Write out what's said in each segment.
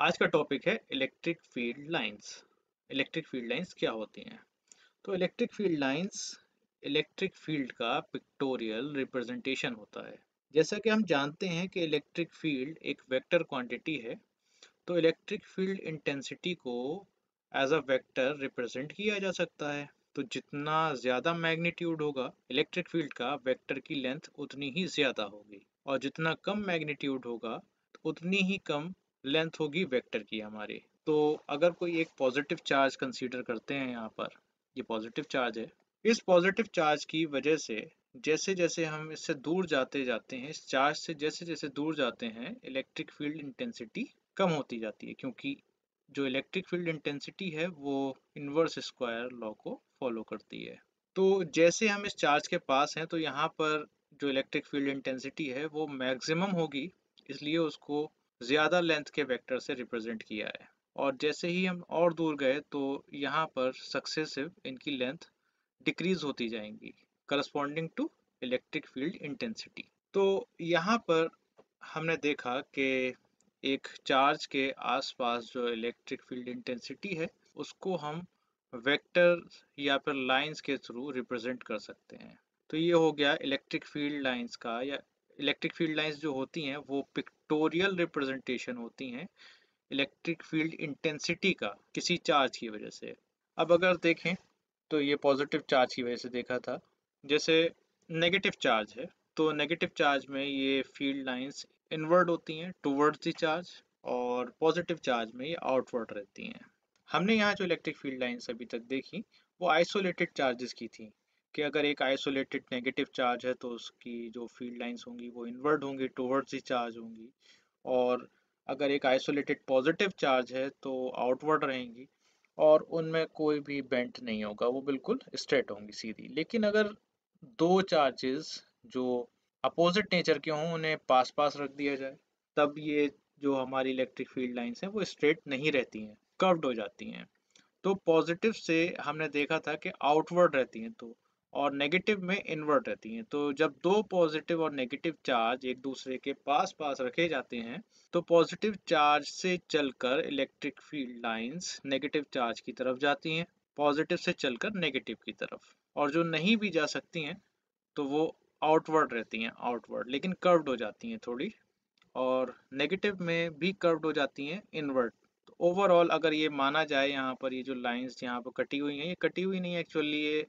आज का टॉपिक है electric field lines. Electric field lines क्या होती हैं? तो electric field lines electric field का पिक्टोरियल रिप्रेजेंटेशन होता है। जैसा कि हम जानते हैं कि इलेक्ट्रिक फील्ड एक वेक्टर क्वांटिटी है, तो इलेक्ट्रिक फील्ड इंटेंसिटी को एज अ वेक्टर रिप्रेजेंट किया जा सकता है। तो जितना ज़्यादा मैग्नीट्यूड होगा इलेक्ट्रिक फील्ड का, वेक्टर की लेंथ उतनी ही ज़्यादा होगी, और जितना कम मैग्नीट्यूड होगा उतनी ही कम लेंथ होगी वेक्टर की हमारी। तो अगर कोई एक पॉजिटिव चार्ज कंसीडर करते हैं यहाँ पर, ये पॉजिटिव चार्ज है। इस पॉजिटिव चार्ज की वजह से जैसे जैसे हम इससे दूर जाते जाते हैं, इस चार्ज से जैसे जैसे दूर जाते हैं, इलेक्ट्रिक फील्ड इंटेंसिटी कम होती जाती है, क्योंकि जो इलेक्ट्रिक फील्ड इंटेंसिटी है वो इनवर्स स्क्वायर लॉ को फॉलो करती है। तो जैसे हम इस चार्ज के पास हैं, तो यहाँ पर जो इलेक्ट्रिक फील्ड इंटेंसिटी है वो मैक्सिमम होगी, इसलिए उसको ज़्यादा लेंथ के वेक्टर से रिप्रेजेंट किया है। और जैसे ही हम और दूर गए तो यहाँ पर सक्सेसिव इनकी लेंथ डिक्रीज होती जाएंगी, corresponding to electric field intensity. तो यहाँ पर हमने देखा कि एक चार्ज के आसपास जो इलेक्ट्रिक फील्ड इंटेंसिटी है उसको हम वेक्टर या फिर लाइंस के थ्रू रिप्रेजेंट कर सकते हैं। तो ये हो गया इलेक्ट्रिक फील्ड लाइंस का, या इलेक्ट्रिक फील्ड लाइंस जो होती हैं वो पिक्टोरियल रिप्रेजेंटेशन होती हैं इलेक्ट्रिक फील्ड इंटेंसिटी का किसी चार्ज की वजह से। अब अगर देखें तो ये पॉजिटिव चार्ज की वजह से देखा था। जैसे नेगेटिव चार्ज है, तो नेगेटिव चार्ज में ये फील्ड लाइंस इनवर्ड होती हैं टुवर्ड्स द चार्ज, और पॉजिटिव चार्ज में ये आउटवर्ड रहती हैं। हमने यहाँ जो इलेक्ट्रिक फील्ड लाइंस अभी तक देखी वो आइसोलेटेड चार्जेस की थी, कि अगर एक आइसोलेटेड नेगेटिव चार्ज है तो उसकी जो फील्ड लाइंस होंगी वो इनवर्ड होंगी, टुवर्ड्स द चार्ज होंगी। और अगर एक आइसोलेटेड पॉजिटिव चार्ज है तो आउटवर्ड रहेंगी, और उनमें कोई भी बेंट नहीं होगा, वो बिल्कुल स्ट्रेट होंगी, सीधी। लेकिन अगर दो चार्जेस जो अपोजिट नेचर के हों उन्हें पास पास रख दिया जाए, तब ये जो हमारी इलेक्ट्रिक फील्ड लाइंस हैं वो स्ट्रेट नहीं रहती हैं, कर्व्ड हो जाती हैं। तो पॉजिटिव से हमने देखा था कि आउटवर्ड रहती हैं, तो और नेगेटिव में इनवर्ट रहती हैं। तो जब दो पॉजिटिव और नेगेटिव चार्ज एक दूसरे के पास पास रखे जाते हैं, तो पॉजिटिव चार्ज से चलकर electric field lines negative charge की तरफ जाती हैं, पॉजिटिव से चलकर नेगेटिव की तरफ। और जो नहीं भी जा सकती हैं तो वो आउटवर्ड रहती हैं, आउटवर्ड, लेकिन कर्व्ड हो जाती हैं थोड़ी। और नेगेटिव में भी कर्व्ड हो जाती हैं, इनवर्ट। तो ओवरऑल अगर ये माना जाए, यहाँ पर ये जो लाइंस यहाँ पर कटी हुई हैं, ये कटी हुई नहीं है एक्चुअली, ये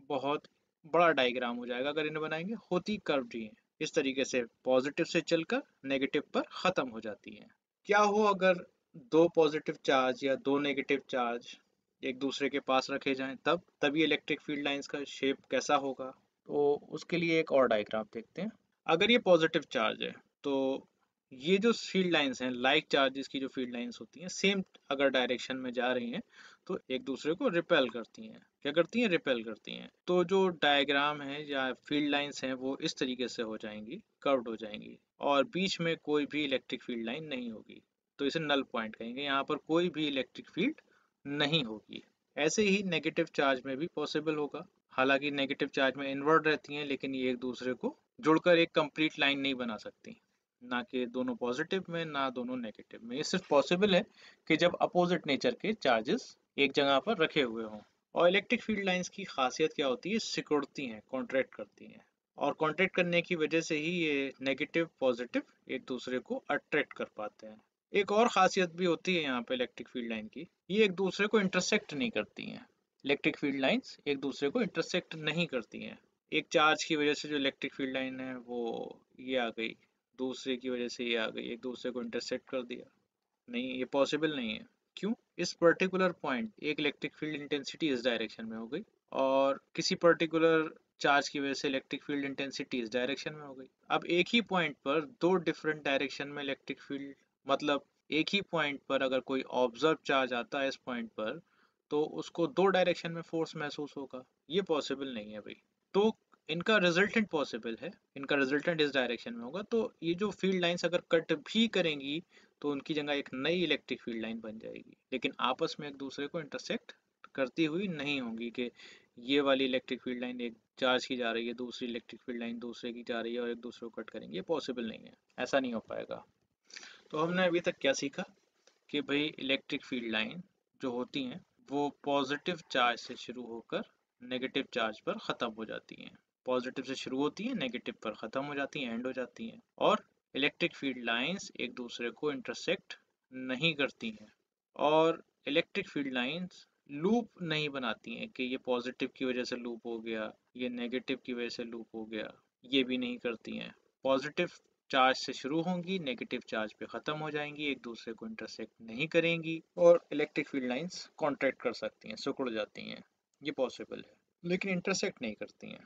बहुत बड़ा डायग्राम हो जाएगा अगर इन्हें बनाएंगे, होती कर्व्ड ही है। इस तरीके से पॉजिटिव से चलकर नेगेटिव पर ख़त्म हो जाती हैं। क्या हो अगर दो पॉजिटिव चार्ज या दो नेगेटिव चार्ज एक दूसरे के पास रखे जाएं, तब तभी इलेक्ट्रिक फील्ड लाइंस का शेप कैसा होगा? तो उसके लिए एक और डायग्राम देखते हैं। अगर ये पॉजिटिव चार्ज है तो ये जो फील्ड लाइंस हैं, लाइक चार्जेस की जो फील्ड लाइंस होती हैं, सेम अगर डायरेक्शन में जा रही हैं तो एक दूसरे को रिपेल करती हैं। क्या करती हैं? रिपेल करती हैं। तो जो डायग्राम है या फील्ड लाइंस हैं वो इस तरीके से हो जाएंगी, कर्व्ड हो जाएंगी, और बीच में कोई भी इलेक्ट्रिक फील्ड लाइन नहीं होगी। तो इसे नल पॉइंट कहेंगे, यहाँ पर कोई भी इलेक्ट्रिक फील्ड नहीं होगी। ऐसे ही नेगेटिव चार्ज में भी पॉसिबल होगा। हालांकि नेगेटिव चार्ज में इनवर्ट रहती हैं, लेकिन ये एक दूसरे को जुड़कर एक कंप्लीट लाइन नहीं बना सकती, ना कि दोनों पॉजिटिव में ना दोनों नेगेटिव में। ये सिर्फ पॉसिबल है कि जब अपोजिट नेचर के चार्जेस एक जगह पर रखे हुए हों। और इलेक्ट्रिक फील्ड लाइंस की खासियत क्या होती है? सिकुड़ती हैं, कॉन्ट्रैक्ट करती हैं, और कॉन्ट्रैक्ट करने की वजह से ही ये नेगेटिव पॉजिटिव एक दूसरे को अट्रैक्ट कर पाते हैं। एक और खासियत भी होती है यहाँ पे इलेक्ट्रिक फील्ड लाइन की, ये एक दूसरे को इंटरसेक्ट नहीं करती हैं। इलेक्ट्रिक फील्ड लाइंस एक दूसरे को इंटरसेक्ट नहीं करती हैं। एक चार्ज की वजह से जो इलेक्ट्रिक फील्ड लाइन है वो ये आ गई, दूसरे की वजह से ये आ गई, एक दूसरे को इंटरसेक्ट कर दिया। नहीं, ये पॉसिबल नहीं है। क्यों? इस पर्टिकुलर पॉइंट एक इलेक्ट्रिक फील्ड इंटेंसिटी इस डायरेक्शन में हो गई, और किसी पर्टिकुलर चार्ज की वजह से इलेक्ट्रिक फील्ड इंटेंसिटी इस डायरेक्शन में हो गई। अब एक ही पॉइंट पर दो डिफरेंट डायरेक्शन में इलेक्ट्रिक फील्ड, मतलब एक ही पॉइंट पर अगर कोई ऑब्जर्व चार्ज आता है इस पॉइंट पर, तो उसको दो डायरेक्शन में फोर्स महसूस होगा। ये पॉसिबल नहीं है भाई। तो इनका रिजल्टेंट पॉसिबल है, इनका रिजल्टेंट इस डायरेक्शन में होगा। तो ये जो फील्ड लाइंस अगर कट भी करेंगी तो उनकी जगह एक नई इलेक्ट्रिक फील्ड लाइन बन जाएगी, लेकिन आपस में एक दूसरे को इंटरसेक्ट करती हुई नहीं होंगी, कि ये वाली इलेक्ट्रिक फील्ड लाइन एक चार्ज की जा रही है, दूसरी इलेक्ट्रिक फील्ड लाइन दूसरे की जा रही है और एक दूसरे को कट करेंगे। ये पॉसिबल नहीं है, ऐसा नहीं हो पाएगा। तो हमने अभी तक क्या सीखा कि भाई इलेक्ट्रिक फील्ड लाइन जो होती हैं वो पॉजिटिव चार्ज से शुरू होकर नेगेटिव चार्ज पर ख़त्म हो जाती हैं। पॉजिटिव से शुरू होती हैं, नेगेटिव पर ख़त्म हो जाती हैं, एंड हो जाती हैं। और इलेक्ट्रिक फील्ड लाइंस एक दूसरे को इंटरसेक्ट नहीं करती हैं। और इलेक्ट्रिक फील्ड लाइंस लूप नहीं बनाती हैं कि ये पॉजिटिव की वजह से लूप हो गया, ये नेगेटिव की वजह से लूप हो गया, ये भी नहीं करती हैं। पॉजिटिव चार्ज से शुरू होंगी, नेगेटिव चार्ज पे ख़त्म हो जाएंगी, एक दूसरे को इंटरसेक्ट नहीं करेंगी और इलेक्ट्रिक फील्ड लाइंस कॉन्ट्रैक्ट कर सकती हैं, सिकुड़ जाती हैं। ये पॉसिबल है, लेकिन इंटरसेक्ट नहीं करती हैं।